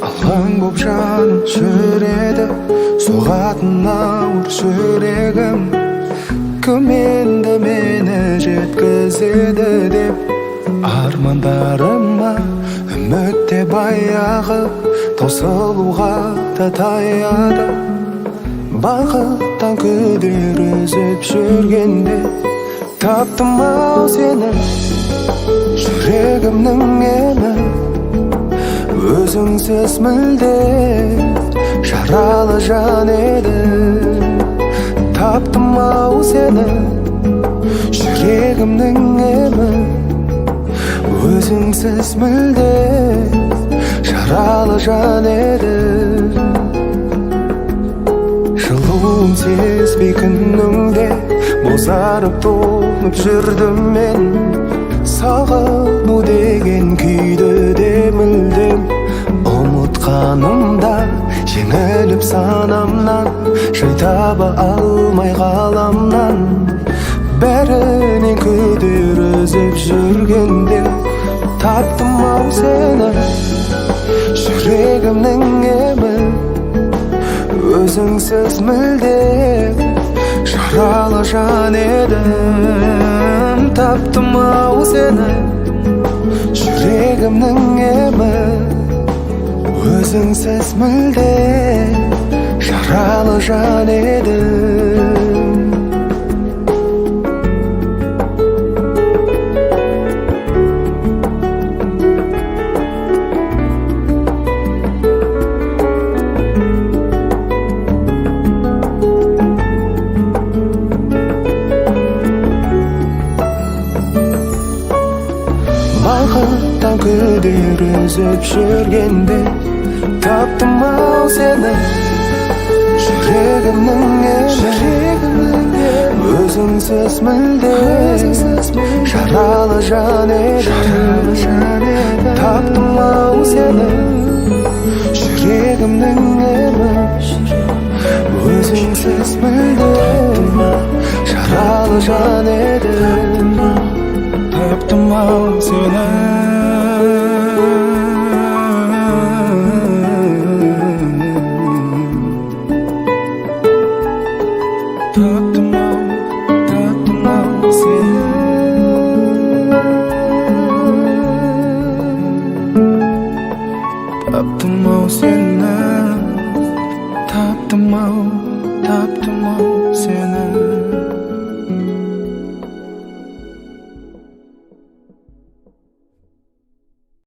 Алаң боп жаным жүреді, соғатын ауыр жүрегім. Кім енді мені жеткізеді деп армандарыма үмітте баяғы таусылуға да таяды. Бақыттан күдер үзіп жүргенде таптым-ау сені, жүрегімнің емі. Өзіңсіз мүлде жаралы жан еді. Таптым-ау сені, жүрегімнің емі. Өзіңсіз мүлде жаралы жан еді. Жылуын сезбей күніңде бозарып толып жүрдім мен. Сағыну деген күйді де мүлдем ұмытқанымда, жеңіліп санамнан, жай таба алмай ғаламнан. Бәрінен күдер үзіп жүргенде таптым-ау сені, жүрегімнің емі. Өзіңсіз мүлде жаралы жан едім. Таптым-ау сені, жүрегімнің емі. Өзіңсіз мүлде жаралы жан едім. Бақыттан күдер үзіп жүргенде таптым-ау сені, жүрегімнің емі. Өзіңсіз мүлде жаралы жан едім. Таптым-ау сені, жүрегімнің емі. Өзіңсіз мүлде жаралы жан едім. Таптым-ау сені, таптым-ау, таптым-ау сені. Таптым-ау сені, таптым-ау, таптым-ау сені.